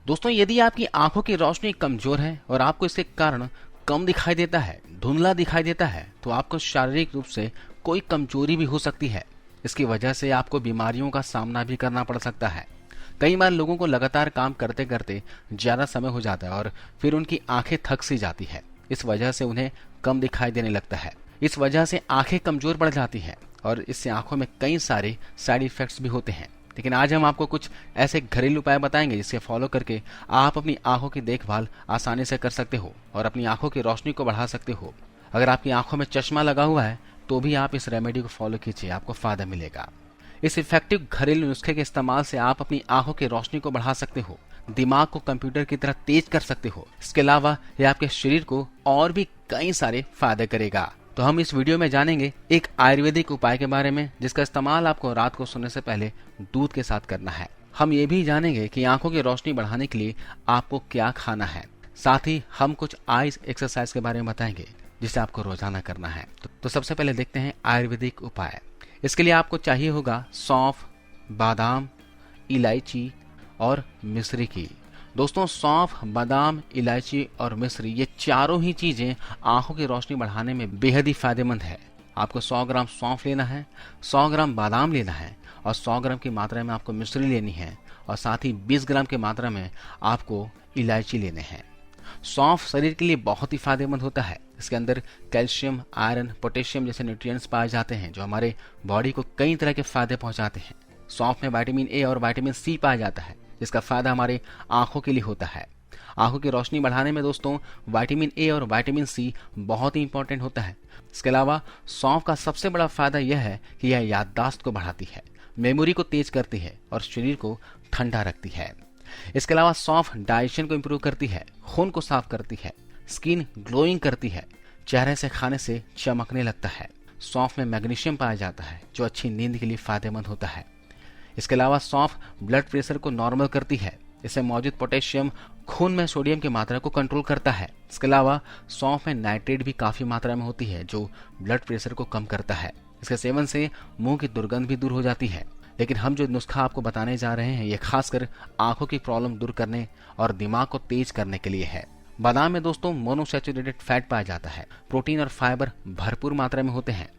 दोस्तों, यदि आपकी आंखों की रोशनी कमजोर है और आपको इसके कारण कम दिखाई देता है, धुंधला दिखाई देता है, तो आपको शारीरिक रूप से कोई कमजोरी भी हो सकती है। इसकी वजह से आपको बीमारियों का सामना भी करना पड़ सकता है। कई बार लोगों को लगातार काम करते करते ज्यादा समय हो जाता है और फिर उनकी आंखें थक सी जाती है। इस वजह से उन्हें कम दिखाई देने लगता है। इस वजह से आंखें कमजोर पड़ जाती हैं और इससे आंखों में कई सारे साइड इफेक्ट्स भी होते हैं। लेकिन आज हम आपको कुछ ऐसे घरेलू उपाय बताएंगे जिसे फॉलो करके आप अपनी आंखों की देखभाल आसानी से कर सकते हो और अपनी आंखों की रोशनी को बढ़ा सकते हो। अगर आपकी आंखों में चश्मा लगा हुआ है तो भी आप इस रेमेडी को फॉलो कीजिए, आपको फायदा मिलेगा। इस इफेक्टिव घरेलू नुस्खे के इस्तेमाल से आप अपनी आंखों की रोशनी को बढ़ा सकते हो, दिमाग को कंप्यूटर की तरह तेज कर सकते हो। इसके अलावा यह आपके शरीर को और भी कई सारे फायदे करेगा। तो हम इस वीडियो में जानेंगे एक आयुर्वेदिक उपाय के बारे में जिसका इस्तेमाल आपको रात को सोने से पहले दूध के साथ करना है। हम ये भी जानेंगे कि आंखों की रोशनी बढ़ाने के लिए आपको क्या खाना है। साथ ही हम कुछ आइस एक्सरसाइज के बारे में बताएंगे जिसे आपको रोजाना करना है। तो सबसे पहले देखते हैं आयुर्वेदिक उपाय। इसके लिए आपको चाहिए होगा सौंफ, बादाम, इलायची और मिश्री की। दोस्तों, सौंफ, बादाम, इलायची और मिश्री ये चारों ही चीजें आंखों की रोशनी बढ़ाने में बेहद ही फायदेमंद है। आपको 100 ग्राम सौंफ लेना है, 100 ग्राम बादाम लेना है और 100 ग्राम की मात्रा में आपको मिश्री लेनी है और साथ ही 20 ग्राम की मात्रा में आपको इलायची लेने हैं। सौंफ शरीर के लिए बहुत ही फायदेमंद होता है। इसके अंदर कैल्शियम, आयरन, पोटेशियम जैसे न्यूट्रिएंट्स पाए जाते हैं जो हमारे बॉडी को कई तरह के फायदे पहुंचाते हैं। सौंफ में विटामिन ए और विटामिन सी पाया जाता है जिसका फायदा हमारे आंखों के लिए होता है। आंखों की रोशनी बढ़ाने में दोस्तों विटामिन ए और विटामिन सी बहुत ही इंपॉर्टेंट होता है। इसके अलावा सौंफ का सबसे बड़ा फायदा यह है कि यह याददाश्त को बढ़ाती है, मेमोरी को तेज करती है और शरीर को ठंडा रखती है। इसके अलावा सौंफ डाइजेशन को इंप्रूव करती है, खून को साफ करती है, स्किन ग्लोइंग करती है, चेहरे से खाने से चमकने लगता है। सौंफ में मैग्नीशियम पाया जाता है जो अच्छी नींद के लिए फायदेमंद होता है। इसके अलावा सौंफ ब्लड प्रेशर को नॉर्मल करती है। इसमें मौजूद पोटेशियम खून में सोडियम की मात्रा को कंट्रोल करता है। इसके अलावा सौंफ में नाइट्रेट भी काफी मात्रा में होती है जो ब्लड प्रेशर को कम करता है। इसके सेवन से मुंह की दुर्गंध भी दूर हो जाती है। लेकिन हम जो नुस्खा आपको बताने जा रहे हैं ये खासकर आंखों की प्रॉब्लम दूर करने और दिमाग को तेज करने के लिए है। बादाम में दोस्तों मोनोसैचुरेटेड फैट पाया जाता है, प्रोटीन और फाइबर भरपूर मात्रा में होते हैं।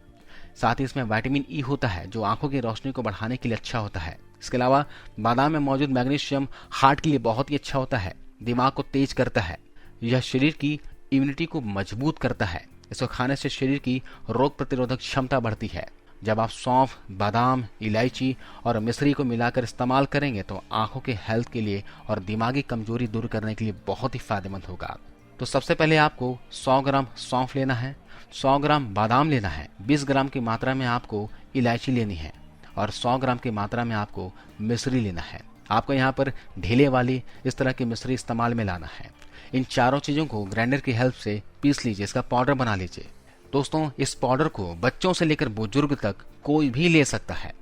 साथ ही इसमें विटामिन ई होता है जो आंखों की रोशनी को बढ़ाने के लिए अच्छा होता है। इसके अलावा बादाम में मौजूद मैग्नीशियम हार्ट के लिए बहुत ही अच्छा होता है, दिमाग को तेज करता है। यह शरीर की इम्यूनिटी को मजबूत करता है। इसको खाने से शरीर की रोग प्रतिरोधक क्षमता बढ़ती है। जब आप सौंफ, बादाम, इलायची और मिश्री को मिलाकर इस्तेमाल करेंगे तो आंखों के हेल्थ के लिए और दिमागी कमजोरी दूर करने के लिए बहुत ही फायदेमंद होगा। तो सबसे पहले आपको 100 ग्राम सौंफ लेना है, 100 ग्राम बादाम लेना है, 20 ग्राम की मात्रा में आपको इलायची लेनी है और 100 ग्राम की मात्रा में आपको मिश्री लेना है। आपको यहाँ पर ढीले वाली इस तरह की मिश्री इस्तेमाल में लाना है। इन चारों चीजों को ग्राइंडर की हेल्प से पीस लीजिए, इसका पाउडर बना लीजिए। दोस्तों, इस पाउडर को बच्चों से लेकर बुजुर्ग तक कोई भी ले सकता है।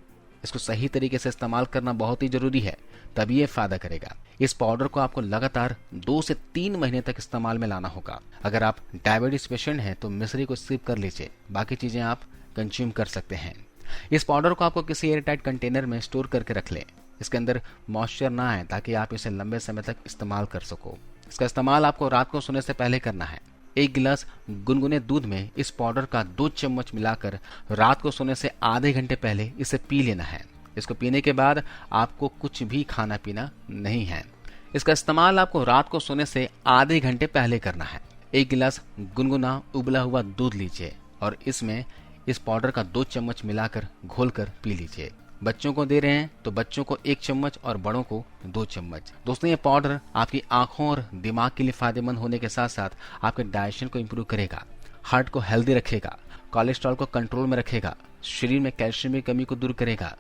इसको सही तरीके से इस्तेमाल करना बहुत ही जरूरी है, तभी ये फायदा करेगा। इस पाउडर को आपको लगातार 2 से 3 महीने तक इस्तेमाल में लाना होगा। अगर आप डायबिटीज पेशेंट हैं तो मिश्री को स्किप कर लीजिए, बाकी चीजें आप कंज्यूम कर सकते हैं। इस पाउडर को आपको किसी एयरटाइट कंटेनर में स्टोर करके रख लें। इसके अंदर मॉइस्चर ना आए ताकि आप इसे लंबे समय तक इस्तेमाल कर सको। इसका इस्तेमाल आपको रात को सोने से पहले करना है। 1 गिलास गुनगुने दूध में इस पाउडर का 2 चम्मच मिलाकर रात को सोने से आधे घंटे पहले इसे पी लेना है। इसको पीने के बाद आपको कुछ भी खाना पीना नहीं है। इसका इस्तेमाल आपको रात को सोने से आधे घंटे पहले करना है। 1 गिलास गुनगुना उबला हुआ दूध लीजिए और इसमें इस पाउडर का 2 चम्मच मिलाकर घोलकर पी लीजिए। बच्चों को दे रहे हैं तो बच्चों को 1 चम्मच और बड़ों को 2 चम्मच। दोस्तों, ये पाउडर आपकी आंखों और दिमाग के लिए फायदेमंद होने के साथ साथ आपके डाइजेशन को इंप्रूव करेगा, हार्ट को हेल्दी रखेगा, कोलेस्ट्रॉल को कंट्रोल में रखेगा, शरीर में कैल्शियम की कमी को दूर करेगा,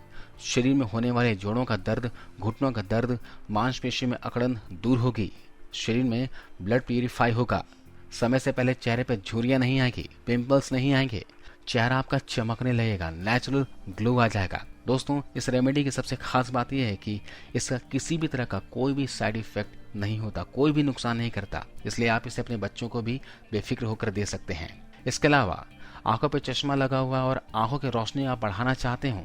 शरीर में होने वाले जोड़ों का दर्द, घुटनों का दर्द, मांसपेशी में अकड़न दूर होगी, शरीर में ब्लड प्यूरिफाई होगा, समय से पहले चेहरे पर झुर्रियां नहीं आएगी, पिंपल्स नहीं आएंगे, चेहरा आपका चमकने लगेगा, नेचुरल ग्लो आ जाएगा। दोस्तों, इस रेमेडी की सबसे खास बात यह है कि इसका किसी भी तरह का कोई भी साइड इफेक्ट नहीं होता, कोई भी नुकसान नहीं करता, इसलिए आप इसे अपने बच्चों को भी बेफिक्र होकर दे सकते हैं। इसके अलावा आंखों पर चश्मा लगा हुआ और आंखों की रोशनी आप बढ़ाना चाहते हो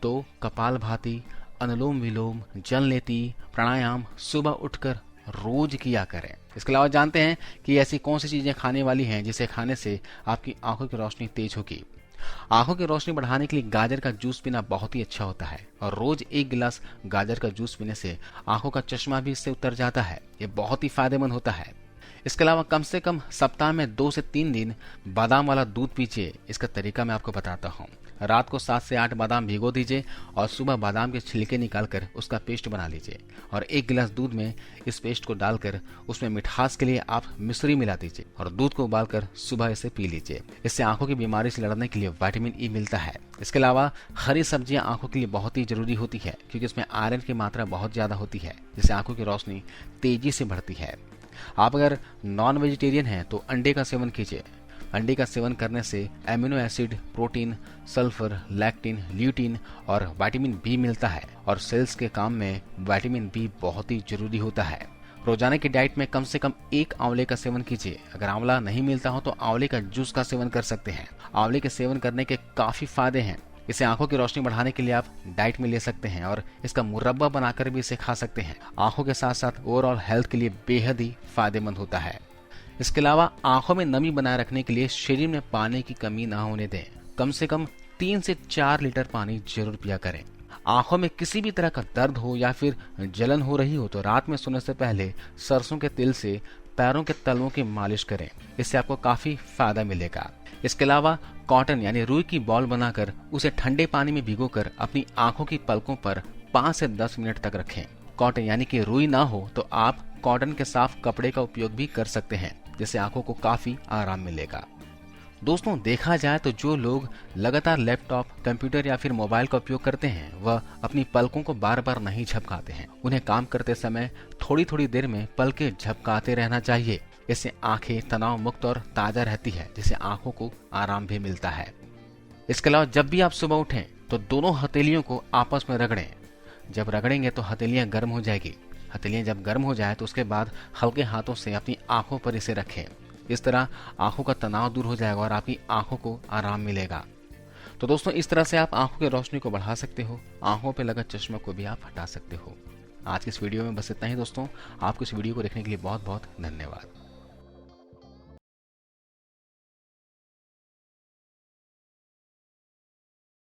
तो कपालभाति, अनुलोम विलोम, जल लेती, प्राणायाम सुबह उठकर रोज किया करें। इसके अलावा जानते हैं कि ऐसी कौन सी चीजें खाने वाली हैं जिसे खाने से आपकी आंखों की रोशनी तेज होगी। आंखों की रोशनी बढ़ाने के लिए गाजर का जूस पीना बहुत ही अच्छा होता है और रोज 1 गिलास गाजर का जूस पीने से आंखों का चश्मा भी इससे उतर जाता है। ये बहुत ही फायदेमंद होता है। इसके अलावा कम से कम सप्ताह में 2 से 3 दिन बादाम वाला दूध पीजिए। इसका तरीका मैं आपको बताता हूँ। रात को 7 से 8 बादाम भिगो दीजिए और सुबह बादाम के छिलके निकालकर उसका पेस्ट बना लीजिए और 1 गिलास दूध में इस पेस्ट को डालकर उसमें मिठास के लिए आप मिश्री मिला दीजिए और दूध को उबालकर सुबह इसे पी लीजिए। इससे आंखों की बीमारी से लड़ने के लिए विटामिन ई मिलता है। इसके अलावा हरी सब्जियां आंखों के लिए बहुत ही जरूरी होती है क्योंकि इसमें आयरन की मात्रा बहुत ज्यादा होती है जिससे आंखों की रोशनी तेजी से बढ़ती है। आप अगर नॉन वेजिटेरियन हैं तो अंडे का सेवन कीजिए। अंडे का सेवन करने से amino acid, protein, sulphur, lectin, lutein और विटामिन बी मिलता है और सेल्स के काम में विटामिन बी बहुत ही जरूरी होता है। रोजाना की डाइट में कम से कम 1 आंवले का सेवन कीजिए। अगर आंवला नहीं मिलता हो तो आंवले का जूस का सेवन कर सकते हैं। आंवले के सेवन करने के काफी फायदे हैं। इसे आंखों की रोशनी बढ़ाने के लिए आप डाइट में ले सकते हैं और इसका मुरब्बा बनाकर भी इसे खा सकते हैं। आंखों के साथ साथ ओवरऑल हेल्थ के लिए बेहद ही फायदेमंद होता है। इसके अलावा आंखों में नमी बनाए रखने के लिए शरीर में पानी की कमी ना होने दें। कम से कम 3 से 4 लीटर पानी जरूर पिया करें। आंखों में किसी भी तरह का दर्द हो या फिर जलन हो रही हो तो रात में सोने से पहले सरसों के तेल से पैरों के तलवों की मालिश करें। इससे आपको काफी फायदा मिलेगा। इसके अलावा कॉटन यानी रुई की बॉल बनाकर उसे ठंडे पानी में भिगोकर अपनी आंखों की पलकों पर 5 से 10 मिनट तक रखें। कॉटन यानी कि रुई ना हो तो आप कॉटन के साफ कपड़े का उपयोग भी कर सकते हैं जिससे आंखों को काफी आराम मिलेगा। दोस्तों, देखा जाए तो जो लोग लगातार लैपटॉप, कंप्यूटर या फिर मोबाइल का उपयोग करते हैं वह अपनी पलकों को बार बार नहीं झपकाते हैं। उन्हें काम करते समय थोड़ी थोड़ी देर में पलकें झपकाते रहना चाहिए। इससे आंखें तनाव मुक्त और ताजा रहती है जिससे आंखों को आराम भी मिलता है। इसके अलावा जब भी आप सुबह उठें तो दोनों हथेलियों को आपस में रगड़ें। जब रगड़ेंगे तो हथेलियां गर्म हो जाएगी। हथेलियां जब गर्म हो जाए तो उसके बाद हल्के हाथों से अपनी आंखों पर इसे रखें। इस तरह आंखों का तनाव दूर हो जाएगा और आपकी आंखों को आराम मिलेगा। तो दोस्तों, इस तरह से आप आंखों की रोशनी को बढ़ा सकते हो। आंखों पर लगा चश्मा को भी आप हटा सकते हो। आज की इस वीडियो में बस इतना ही दोस्तों। आपको इस वीडियो को देखने के लिए बहुत बहुत धन्यवाद।